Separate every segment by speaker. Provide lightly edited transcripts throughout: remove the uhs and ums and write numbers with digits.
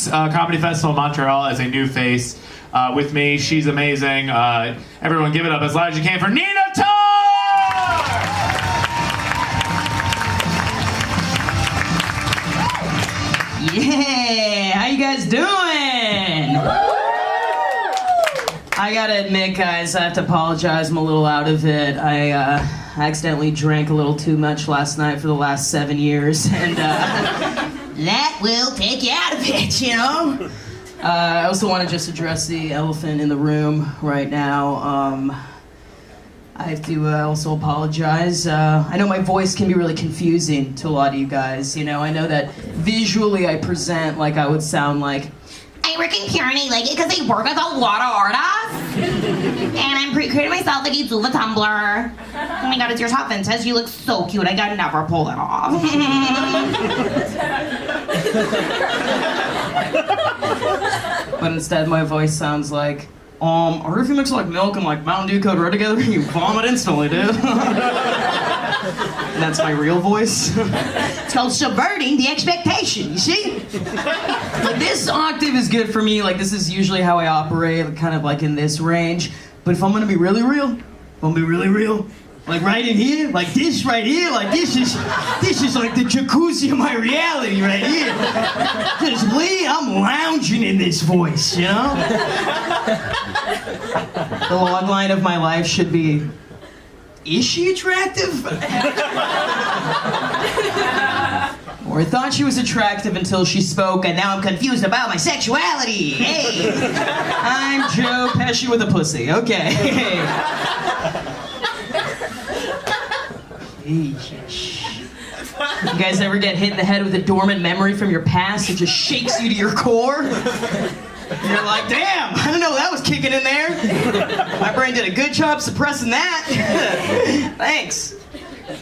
Speaker 1: Comedy Festival in Montreal as a new face. With me, she's amazing. Everyone give it up as loud as you can for Nina Tarr!
Speaker 2: Yeah, how you guys doing? I gotta admit, guys, I have to apologize. I'm a little out of it. I accidentally drank a little too much last night for the last 7 years, and that will take you out of it, you know? I also want to just address the elephant in the room right now. I have to also apologize. I know my voice can be really confusing to a lot of you guys. You know, I know that visually I present like I would sound like,
Speaker 3: I work in pure and I like it because I work with a lot of artists. And I'm creating myself like you do the Tumblr. Oh my god, it's your top vintage. You look so cute. I could never pull it off.
Speaker 2: but instead my voice sounds like, or if you mix like milk and like Mountain Dew Code Red together, you vomit instantly, dude. And that's my real voice.
Speaker 3: It's called subverting the expectation, you see?
Speaker 2: Like this octave is good for me, like this is usually how I operate, kind of like in this range. But if I'm gonna be really real, like right in here, like this right here, like this is like the jacuzzi of my reality right here. Cause Lee, I'm lounging in this voice, you know? The log line of my life should be, is she attractive? Or I thought she was attractive until she spoke, and now I'm confused about my sexuality. Hey, I'm Joe Pesci with a pussy. Okay. You guys ever get hit in the head with a dormant memory from your past that just shakes you to your core? You're like, damn, I didn't know that was kicking in there. My brain did a good job suppressing that. Thanks.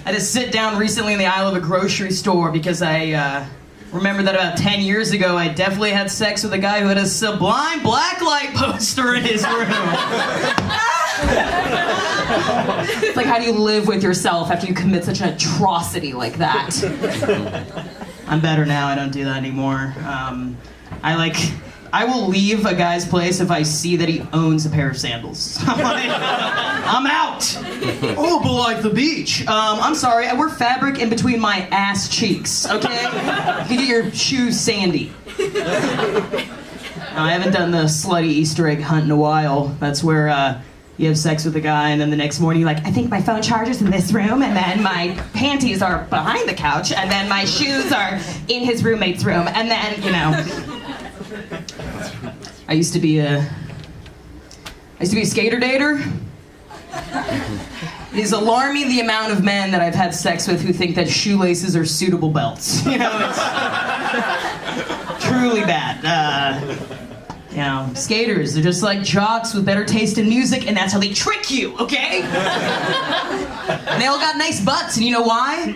Speaker 2: I just sit down recently in the aisle of a grocery store because I remember that about 10 years ago I definitely had sex with a guy who had a Sublime Blacklight poster in his room. It's like, how do you live with yourself after you commit such an atrocity like that? I'm better now, I don't do that anymore. I will leave a guy's place if I see that he owns a pair of sandals. I'm out. Oh, but like the beach. I'm sorry, I wear fabric in between my ass cheeks, okay? You can get your shoes sandy. I haven't done the slutty Easter egg hunt in a while. That's where you have sex with a guy and then the next morning you're like, I think my phone charger's in this room, and then my panties are behind the couch, and then my shoes are in his roommate's room, and then, you know. I used to be a skater dater. It is alarming the amount of men that I've had sex with who think that shoelaces are suitable belts. You know, it's truly bad. You know, skaters, they're just like jocks with better taste in music, and that's how they trick you, okay? And they all got nice butts, and you know why?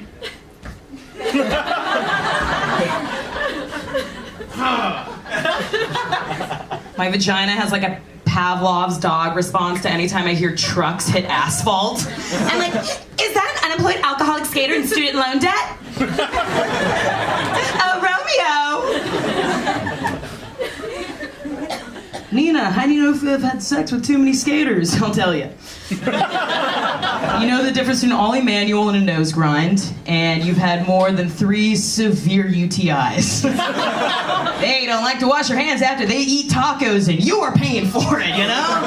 Speaker 2: My vagina has like a Pavlov's dog response to any time I hear trucks hit asphalt.
Speaker 3: I'm like, is that an unemployed alcoholic skater in student loan debt? Oh, Romeo!
Speaker 2: Nina, how do you know if I've had sex with too many skaters? I'll tell you. You know the difference between Ollie Manual and a nose grind, and you've had more than 3 severe UTIs. They don't like to wash their hands after they eat tacos, and you are paying for it, you know?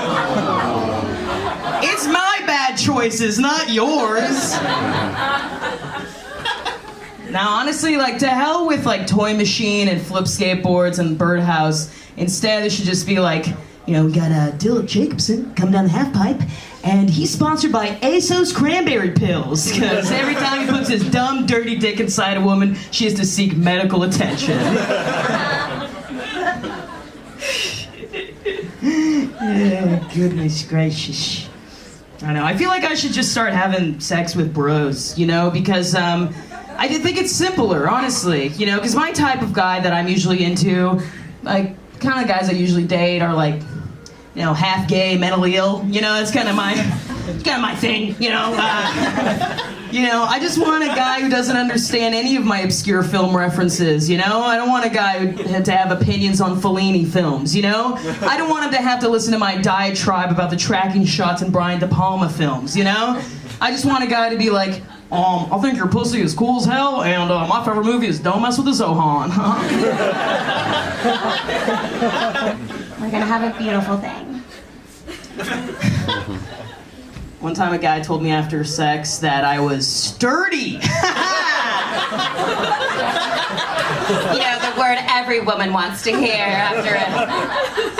Speaker 2: It's my bad choices, not yours. Now, honestly, like, to hell with, like, Toy Machine and Flip Skateboards and Birdhouse. Instead, it should just be like, you know, we got Dylan Jacobson coming down the half pipe, and he's sponsored by ASOS Cranberry Pills, because every time he puts his dumb, dirty dick inside a woman, she has to seek medical attention. Oh, goodness gracious. I know, I feel like I should just start having sex with bros, you know, because I did think it's simpler, honestly, you know, because my type of guy that I'm usually into, like, kind of guys I usually date are like, you know, half gay, mentally ill, you know, that's kind of my It's kind of my thing, you know. I just want a guy who doesn't understand any of my obscure film references, you know? I don't want a guy who had to have opinions on Fellini films, you know? I don't want him to have to listen to my diatribe about the tracking shots in Brian De Palma films, you know? I just want a guy to be like, I think your pussy is cool as hell, and my favorite movie is Don't Mess with the Zohan.
Speaker 3: We're gonna have a beautiful thing.
Speaker 2: One time a guy told me after sex that I was sturdy.
Speaker 3: You know, the word every woman wants to hear after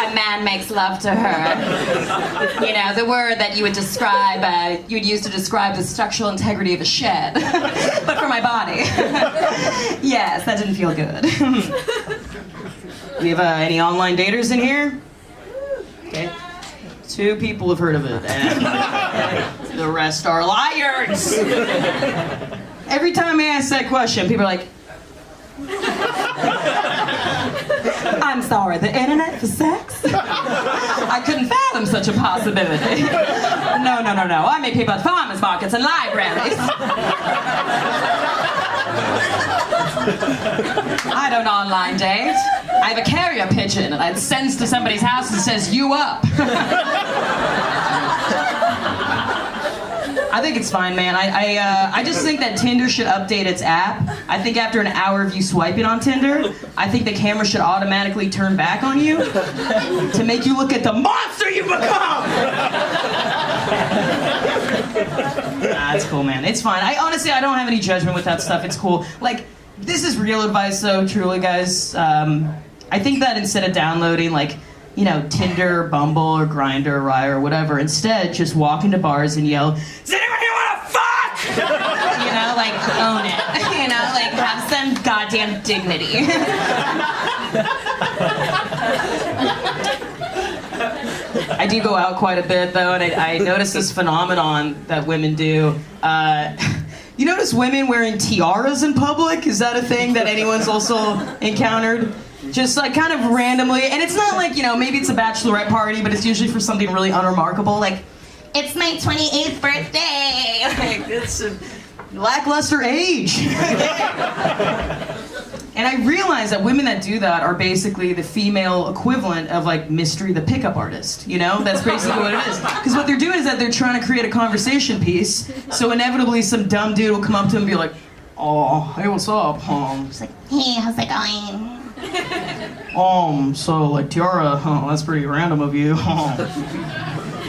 Speaker 3: a man makes love to her. You know, the word that you would describe, you'd use to describe the structural integrity of a shed. But for my body. Yes, that didn't feel good.
Speaker 2: We have any online daters in here? Okay. 2 people have heard of it, and the rest are liars. Every time I ask that question, people are like, I'm sorry, the internet for sex? I couldn't fathom such a possibility. No. I meet people at farmers markets and libraries. I don't online date. I have a carrier pigeon, and it sends to somebody's house and says, "You up." I think it's fine, man. I just think that Tinder should update its app. I think after an hour of you swiping on Tinder, I think the camera should automatically turn back on you to make you look at the monster you become. It's cool, man. It's fine. I honestly don't have any judgment with that stuff. It's cool. Like, this is real advice, though, truly, guys. I think that instead of downloading, like, Tinder, Bumble, or Grindr, or Raya, or whatever, instead, just walk into bars and yell, "Does anybody want to fuck?"
Speaker 3: Like, own it. Like, have some goddamn dignity.
Speaker 2: I do go out quite a bit, though, and I notice this phenomenon that women do. You notice women wearing tiaras in public? Is that a thing that anyone's also encountered? Just like kind of randomly, and it's not like, maybe it's a bachelorette party, but it's usually for something really unremarkable, like,
Speaker 3: it's my 28th birthday.
Speaker 2: Like, it's a lackluster age. And I realize that women that do that are basically the female equivalent of, like, Mystery the Pickup Artist, That's basically what it is. Because what they're doing is that they're trying to create a conversation piece, so inevitably some dumb dude will come up to them and be like, "Oh, hey, what's up?"
Speaker 3: She's like, "Hey, how's it going?"
Speaker 2: So, like, tiara, that's pretty random of you.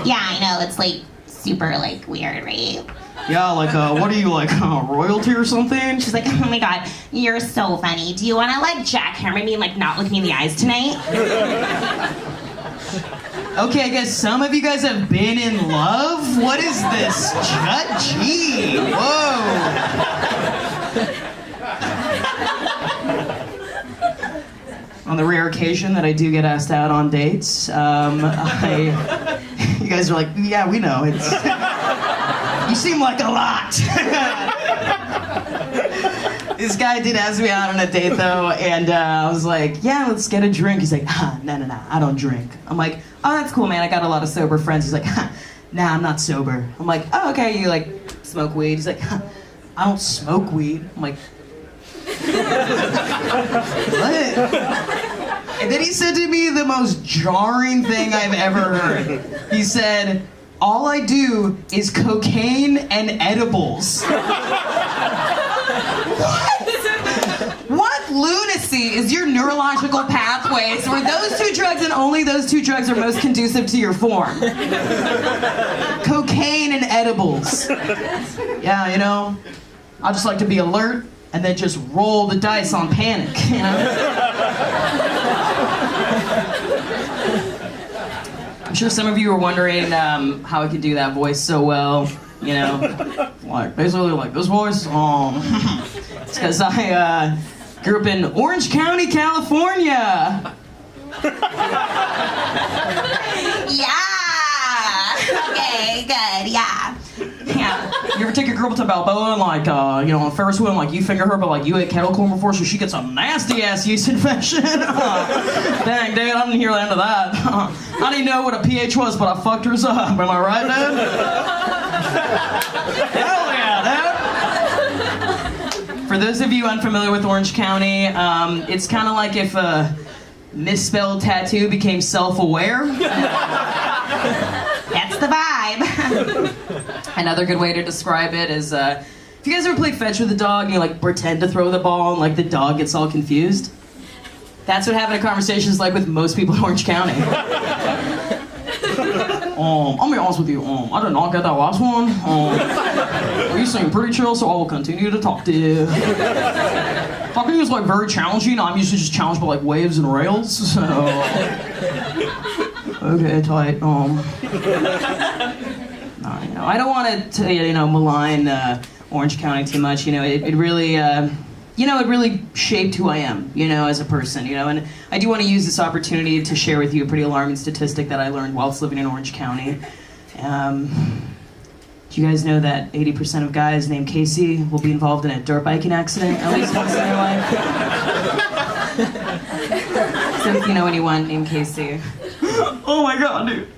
Speaker 3: Yeah, I know, it's, like, super, like, weird, right?
Speaker 2: Yeah, like, what are you, like, royalty or something?
Speaker 3: She's like, "Oh my god, you're so funny. Do you want to, like, jackhammer me and, like, not look me in the eyes tonight?"
Speaker 2: Okay, I guess some of you guys have been in love? What is this? Judgy. Whoa. On the rare occasion that I do get asked out on dates, you guys are like, "Yeah, we know. You seem like a lot." This guy did ask me out on a date, though, and I was like, "Yeah, let's get a drink." He's like, No, I don't drink." I'm like, "Oh, that's cool, man. I got a lot of sober friends." He's like, "Nah, I'm not sober." I'm like, "Oh, okay, you, like, smoke weed?" He's like, "I don't smoke weed." I'm like, "What?" And then he said to me the most jarring thing I've ever heard. He said, "All I do is cocaine and edibles." What lunacy is your neurological pathways where those 2 drugs and only those 2 drugs are most conducive to your form? Cocaine and edibles. Yeah, I just like to be alert and then just roll the dice on panic, I'm sure some of you are wondering how I can do that voice so well, like, basically like this voice. It's because I grew up in Orange County, California.
Speaker 3: Yeah. Okay, good. Yeah.
Speaker 2: You ever take your girl to Balboa and, like, on Ferris wheel and, like, you finger her, but, like, you ate kettle corn before, so she gets a nasty-ass yeast infection? Dang, dude, I didn't hear the end of that. I didn't know what a pH was, but I fucked hers up. Am I right, Dad? Hell yeah, dude. For those of you unfamiliar with Orange County, it's kind of like if a misspelled tattoo became self-aware. That's the vibe. Another good way to describe it is, if you guys ever play fetch with a dog and you like pretend to throw the ball and like the dog gets all confused, that's what having a conversation is like with most people in Orange County. I'll be honest with you, I did not get that last one. You seem pretty chill, so I will continue to talk to you. Talking is like very challenging. I'm usually just challenged by like waves and rails, so. Okay, tight. I don't want to, malign Orange County too much. It really, it really shaped who I am, as a person, and I do want to use this opportunity to share with you a pretty alarming statistic that I learned whilst living in Orange County. Do you guys know that 80% of guys named Casey will be involved in a dirt biking accident at least once in their life? So if you know anyone named Casey. Oh my god, dude.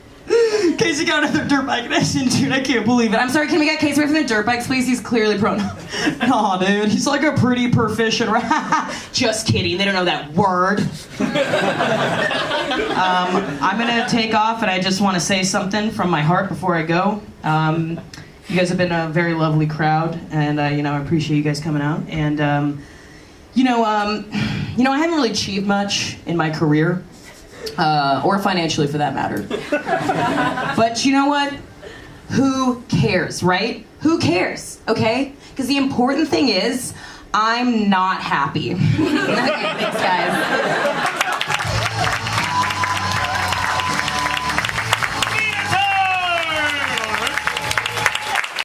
Speaker 2: Casey got another dirt bike accident, dude. I can't believe it. I'm sorry, can we get Casey away from the dirt bikes, please? He's clearly prone. Nah, dude. He's like a pretty proficient. Just kidding. They don't know that word. I'm gonna take off, and I just want to say something from my heart before I go. You guys have been a very lovely crowd, and I appreciate you guys coming out. And I haven't really achieved much in my career. Or financially, for that matter. But you know what? Who cares, right? Who cares, okay? Because the important thing is, I'm not happy. Okay, thanks, guys.